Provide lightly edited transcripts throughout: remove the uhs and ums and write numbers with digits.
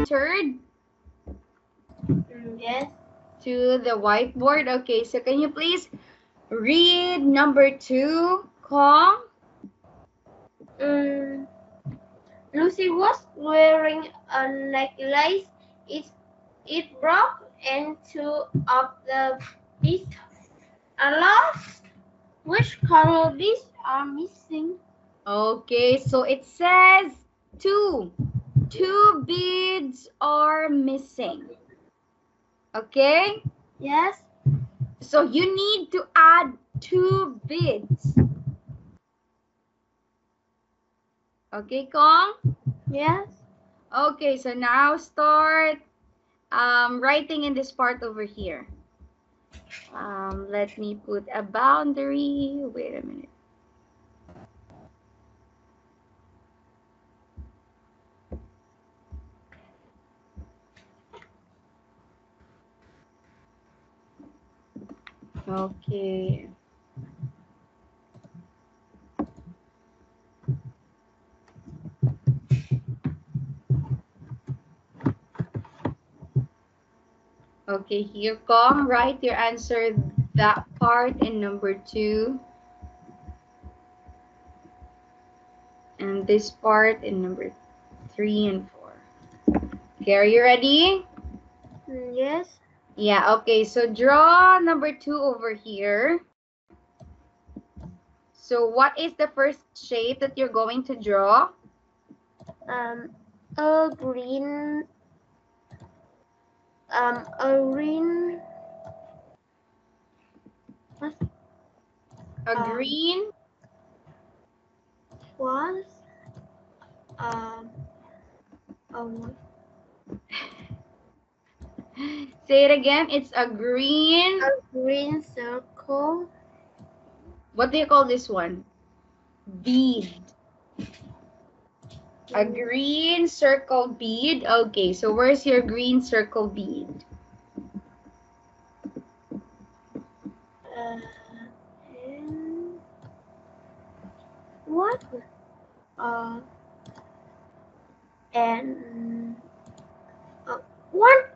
entered? Yes. To the whiteboard. Okay, so can you please read number 2, Kong? Lucy was wearing a necklace. It broke into of the beads. Alas, which color beads are missing? Okay, so it says 2. 2 beads are missing. Okay? Yes. So you need to add 2 beads. Okay, Kong? Yes. Okay, so now start writing in this part over here. Let me put a boundary. Wait a minute. Okay. Okay, here, Kong, write your answer, that part in number 2. And this part in number 3 and 4. Okay, are you ready? Yes. Yeah, okay, so draw number 2 over here. So what is the first shape that you're going to draw? A green. A green. What? A green. Was. Say it again. It's a green. A green circle. What do you call this one? Bead. A green circle bead. Okay, so where's your green circle bead? What? And what?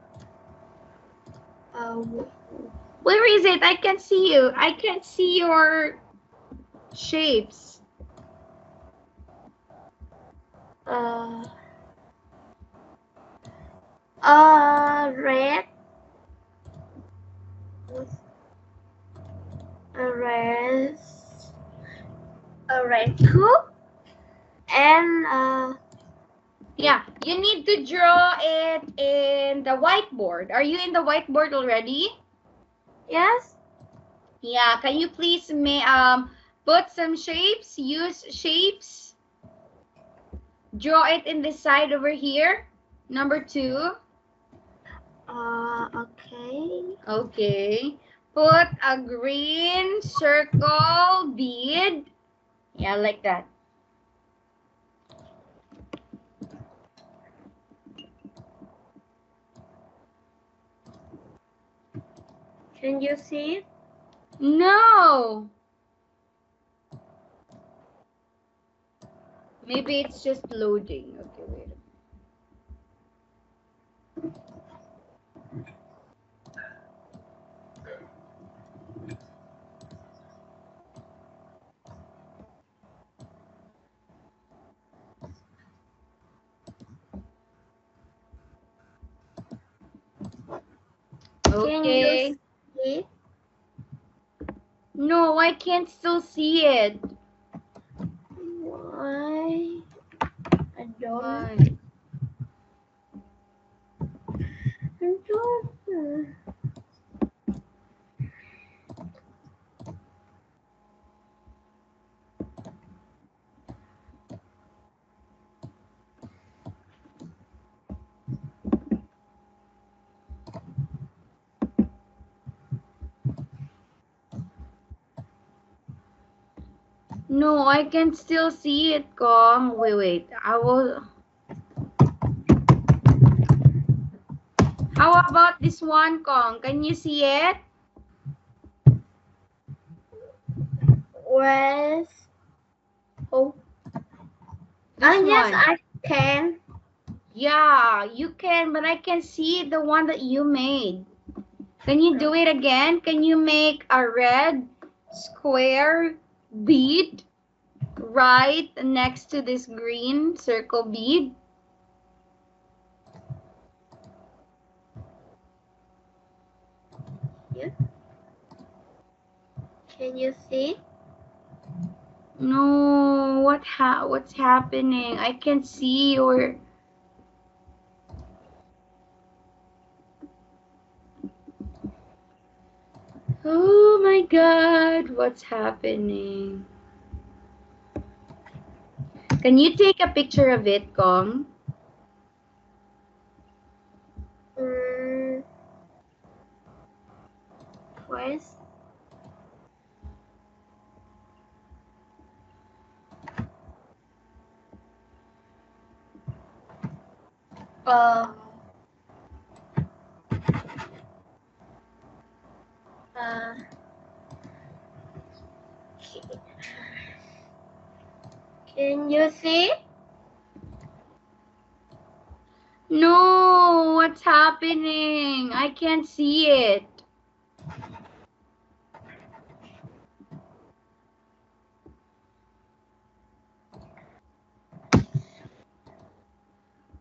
Where is it? I can't see you. I can't see your shapes. Red. A red cup. And yeah, you need to draw it in the whiteboard. Are you in the whiteboard already? Yes. Yeah, can you please put some shapes, use shapes. Draw it in the side over here. Number 2. Okay. Okay. Put a green circle bead. Yeah, like that. Can you see it? No. Maybe it's just loading. Okay, wait. Okay. Can you see it? No, I can't still see it. Why? I don't. Why? No, I can still see it, Kong. Wait. I will. How about this one, Kong? Can you see it? Where's? Oh. This Yes, one. I can. Yeah, you can, but I can see the one that you made. Can you do it again? Can you make a red square bead right next to this green circle bead? Yeah. Can you see? No, what's happening? I can't see your... Oh my God, what's happening? Can you take a picture of it, Kong? Twice. Uh, uh, can you see? No, what's happening? I can't see it.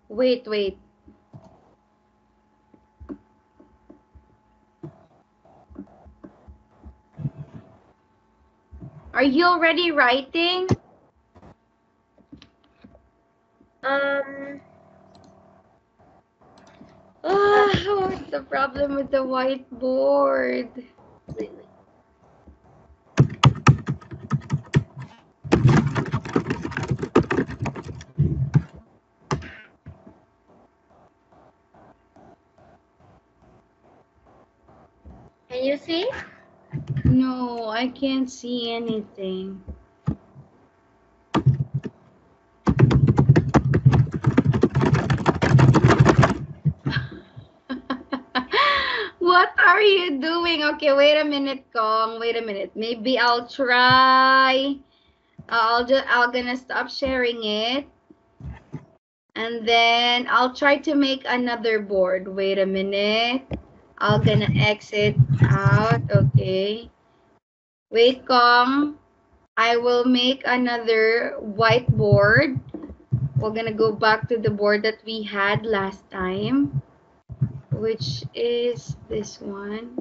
Wait. Are you already writing? What's the problem with the whiteboard? Wait. Can you see? No, I can't see anything. What are you doing? Okay, wait a minute, Kong. Wait a minute. Maybe I'll try. I'm gonna stop sharing it. And then I'll try to make another board. Wait a minute. I'm gonna exit out. Okay. Wait, Kong. I will make another whiteboard. We're gonna go back to the board that we had last time, which is this one.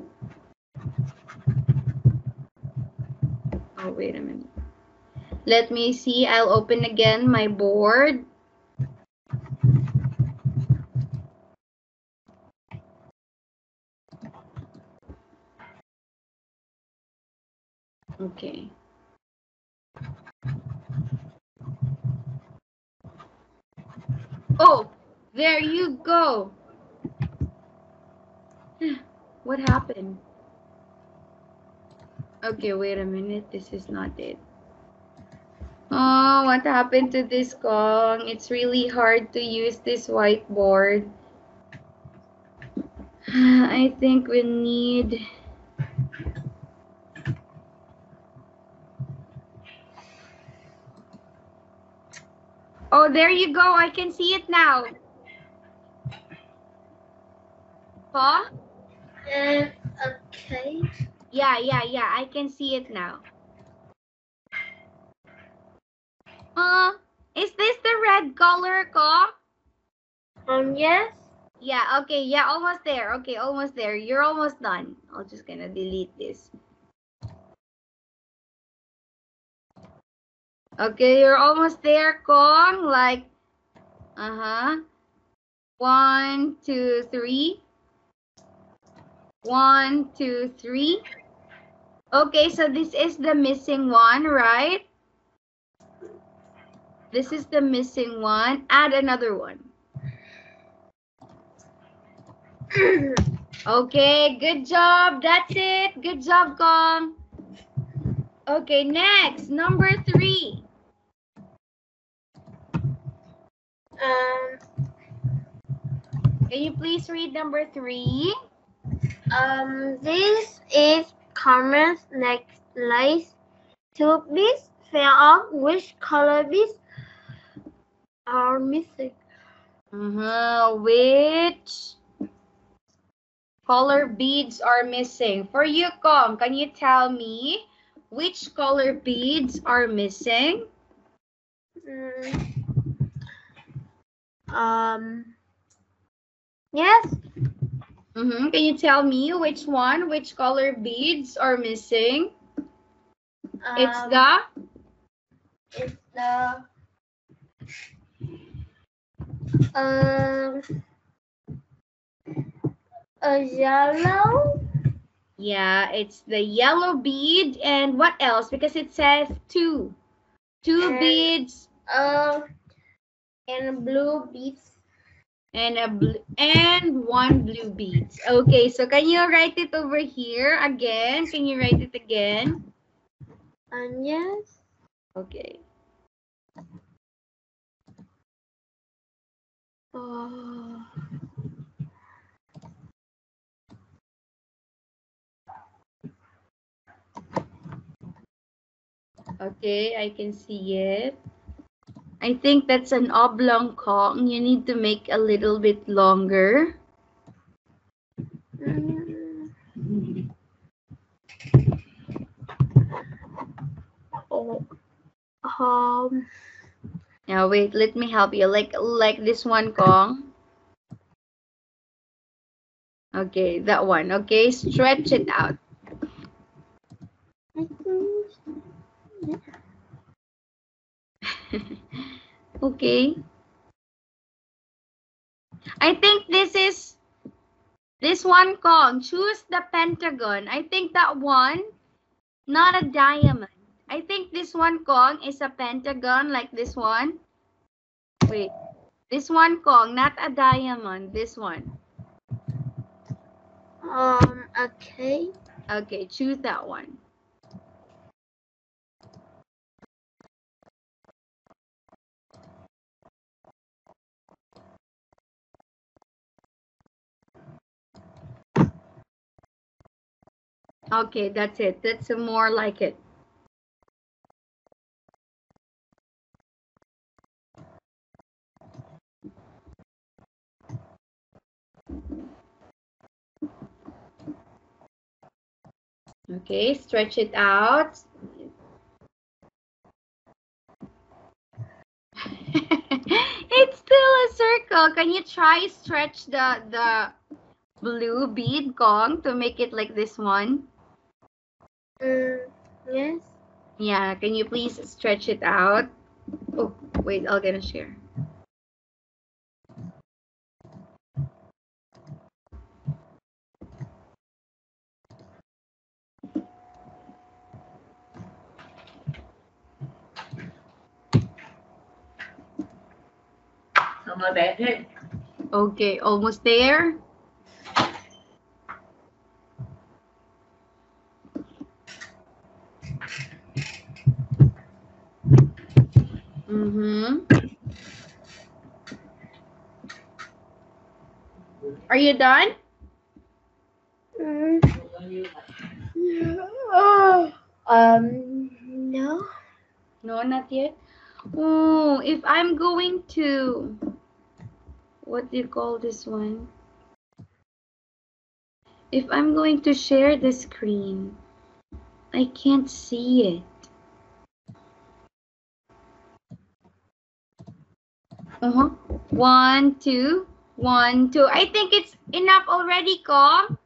Oh, wait a minute. Let me see. I'll open again my board. Okay. Oh, there you go. What happened? Okay, wait a minute. This is not it. Oh, what happened to this Kong? It's really hard to use this whiteboard. I think we need... Oh, there you go. I can see it now. Huh? Okay. Yeah. I can see it now. Is this the red color, Ko? Yes. Yeah, okay. Yeah, almost there. Okay, almost there. You're almost done. I'm just gonna delete this. Okay, you're almost there, Kong. Like, 1, 2, 3. 1, 2, 3. Okay, so this is the missing one, right? This is the missing one. Add another one. Okay, good job. That's it. Good job, Kong. Okay, next, number 3. Can you please read number 3? This is Carmen's necklace. 2 beads fell off. Which color beads are missing? Which color beads are missing? For you, Kong, can you tell me which color beads are missing? Yes. Can you tell me which one, which color beads are missing? It's the yellow. yeah, it's the yellow bead. And what else? Because it says two And- beads And blue beads. and one blue beads. Okay, so can you write it over here again? Can you write it again? And yes. Okay. Okay, I can see it. I think that's an oblong Kong. You need to make a little bit longer. Now wait, let me help you. Like this one, Kong. Okay, that one. Okay, stretch it out. Okay. I think this one, Kong. Choose the pentagon. I think that one, not a diamond. I think this one, Kong, is a pentagon like this one. Wait, this one, Kong, not a diamond. This one. Okay. Okay, choose that one. Okay, that's it. That's more like it. Okay, stretch it out. It's still a circle. Can you try stretch the blue bead, Kong, to make it like this one? Yes. Yeah, can you please stretch it out? Oh, wait, I'll get a share. Okay, almost there. Are you done? No. No, not yet. Oh, if I'm going to, what do you call this one? If I'm going to share the screen, I can't see it. 1, 2, 1, 2. I think it's enough already, Kong.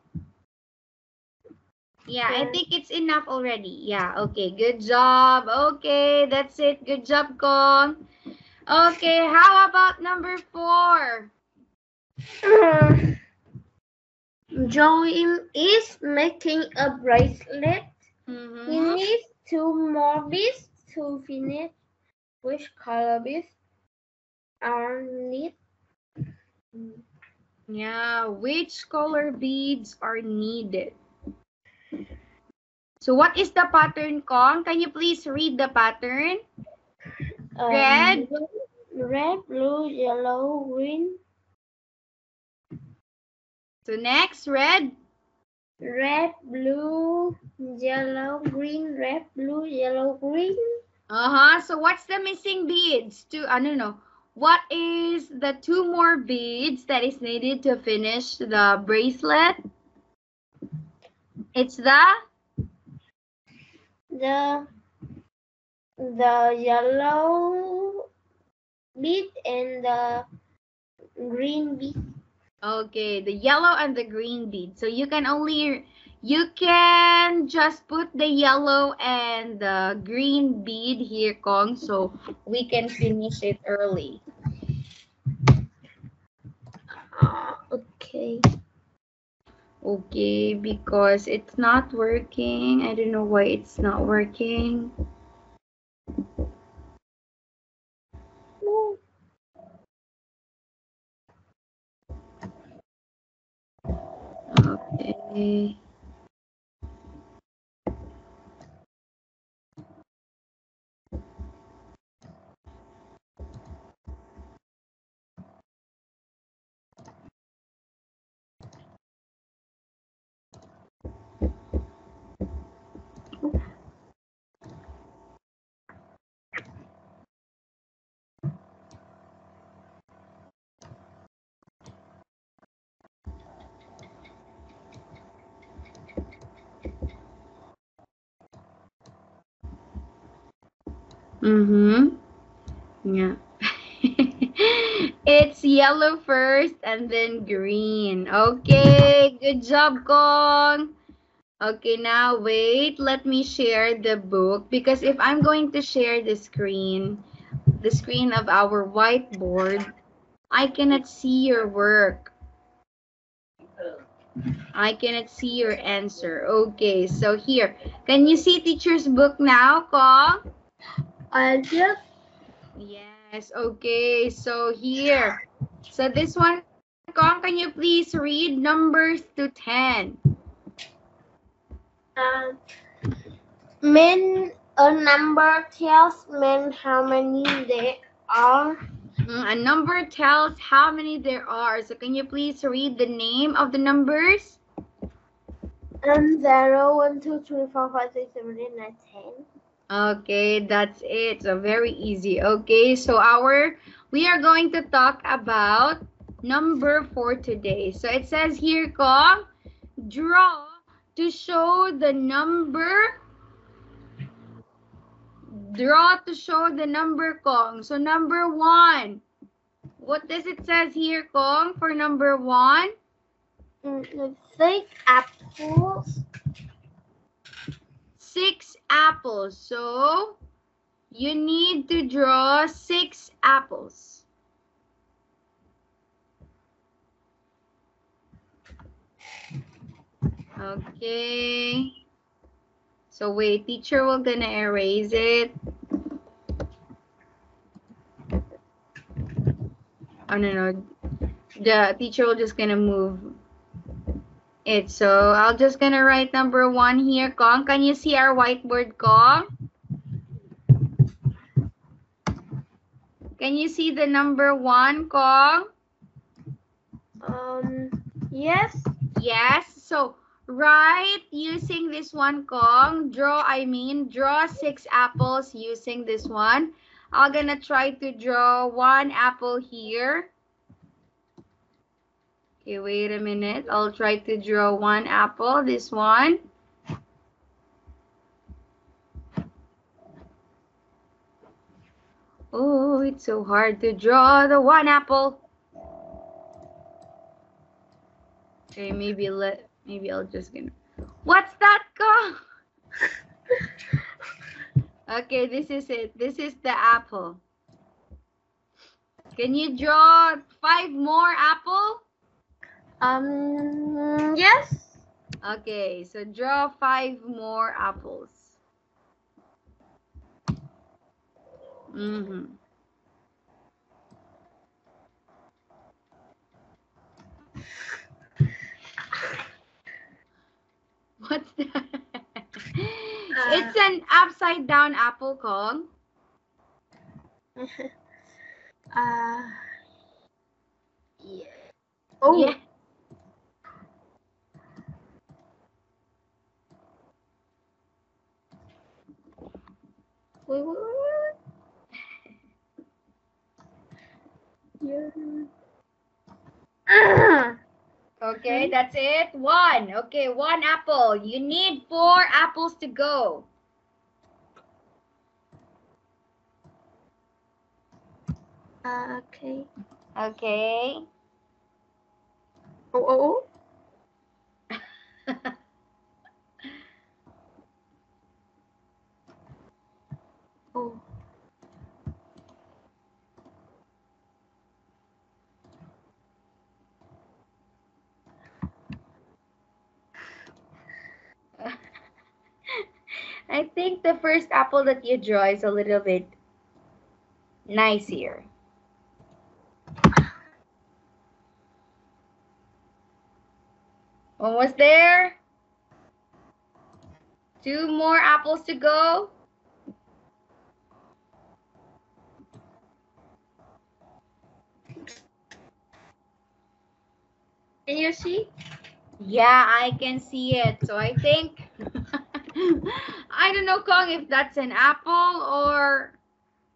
Yeah, I think it's enough already. Yeah, okay, good job. Okay, that's it. Good job, Kong. Okay, how about number 4? Joey is making a bracelet. He needs 2 more beads to finish. Which color beads are needed? Yeah, which color beads are needed? So what is the pattern, Kong? Can you please read the pattern? Red. Red, blue, yellow, green. So next, red. Red, blue, yellow, green. Red, blue, yellow, green. So what's the missing beads? 2, no. What is the 2 more beads that is needed to finish the bracelet? It's the yellow bead and the green bead. okay, the yellow and the green bead. So you can just put the yellow and the green bead here, Kong, so we can finish it early. Okay. Okay, because it's not working. I don't know why it's not working. Okay. Mm-hmm. Yeah. It's yellow first and then green. Okay, good job, Kong. Okay, now wait, let me share the book because if I'm going to share the screen of our whiteboard, I cannot see your work. I cannot see your answer. Okay, so here, can you see teacher's book now, Kong? Yes. Yes, okay, so here. So this one, Kong, can you please read numbers to 10? A number tells men how many there are. A number tells how many there are. So can you please read the name of the numbers? 0, 1, 2, 3, 4, 5, 6, 7, 8, 9, 10. Okay, that's it. So very easy. Okay, so we are going to talk about number for today. So it says here, Kong, draw to show the number. Draw to show the number, Kong. So number 1. What does it says here, Kong, for number 1? 6 apples. 6 apples. So you need to draw 6 apples. Okay. So wait, teacher will gonna erase it. Oh no. The teacher will just gonna move it. So I'll just gonna write number 1 here. Kong, can you see our whiteboard, Kong? Can you see the number 1, Kong? Yes. Yes. So write using this one, Kong. Draw 6 apples using this one. I'm gonna try to draw 1 apple here. Okay, wait a minute. I'll try to draw 1 apple, this one. Oh, it's so hard to draw the 1 apple. Okay, maybe I'll just gonna. What's that, Kong? Okay, this is it. This is the apple. Can you draw 5 more apple? Yes. Okay, so draw 5 more apples. What's that? It's an upside down apple, Kong. Yeah. Oh. Yeah. Wait. Okay, that's it. One. Okay, one apple. You need 4 apples to go. Okay. Okay. Oh. Oh. I think the first apple that you draw is a little bit nicer. Almost there. 2 more apples to go. Can you see? Yeah, I can see it. So I think, I don't know, Kong, if that's an apple or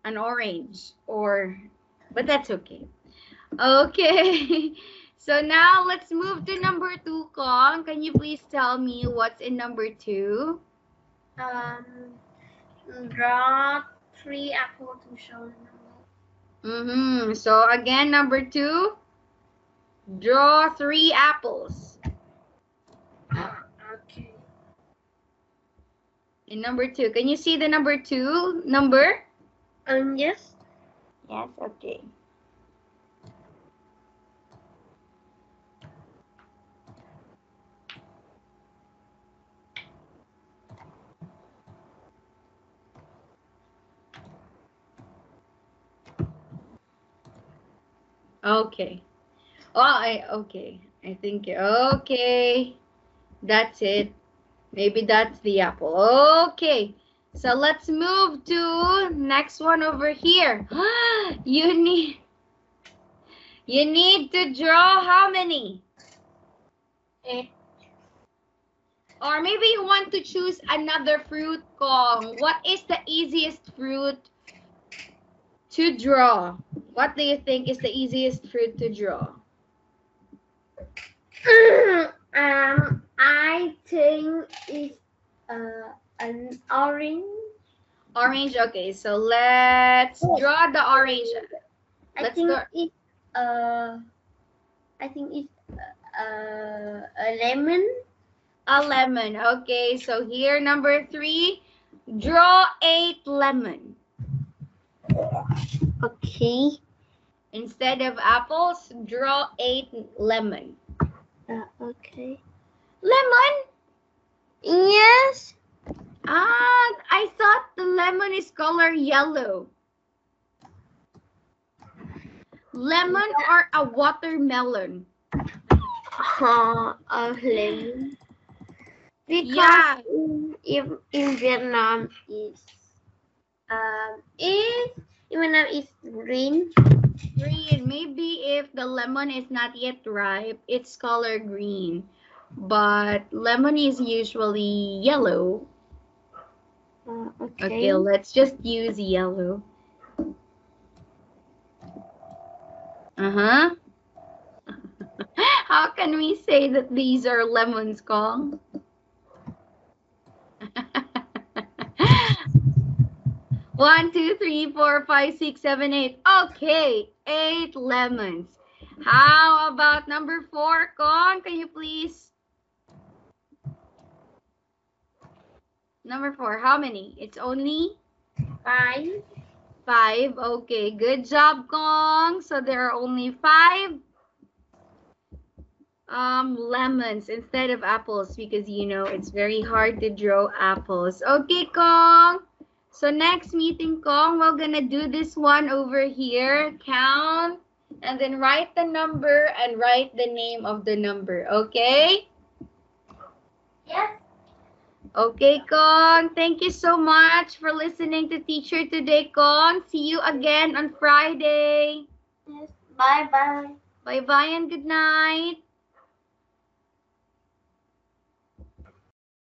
an orange, but that's okay. Okay. So now let's move to number 2, Kong. Can you please tell me what's in number 2? Draw 3 apples to show the number. So again, number 2, draw 3 apples. Okay. In number 2, can you see the number 2 number? Yes. Yes, okay. Okay. Okay. I think, okay. That's it. Maybe that's the apple. Okay. So let's move to next one over here. You need to draw how many? 8. Or maybe you want to choose another fruit, Kong. What is the easiest fruit to draw? What do you think is the easiest fruit to draw? I think it's an orange. Orange. Okay, so let's draw the orange. I think it's a lemon. A lemon. Okay, so here number 3, draw 8 lemon. Okay. Instead of apples, draw 8 lemon. Okay. Lemon? Yes. I thought the lemon is color yellow. Lemon or a watermelon? A lemon. Because in Vietnam is green. Green. Maybe if the lemon is not yet ripe, it's color green. But lemon is usually yellow. Okay, let's just use yellow. How can we say that these are lemons, Kong? 1, 2, 3, 4, 5, 6, 7, 8. Okay, 8 lemons. How about number 4, Kong? Can you please? Number 4, how many? It's only 5. 5. Okay, good job, Kong. So there are only 5 lemons instead of apples because you know it's very hard to draw apples. Okay, Kong. So next meeting, Kong, we're gonna do this one over here. Count and then write the number and write the name of the number. Okay? Yes. Okay, Kong. Thank you so much for listening to Teacher Today, Kong. See you again on Friday. Yes. Bye-bye. Bye-bye and good night.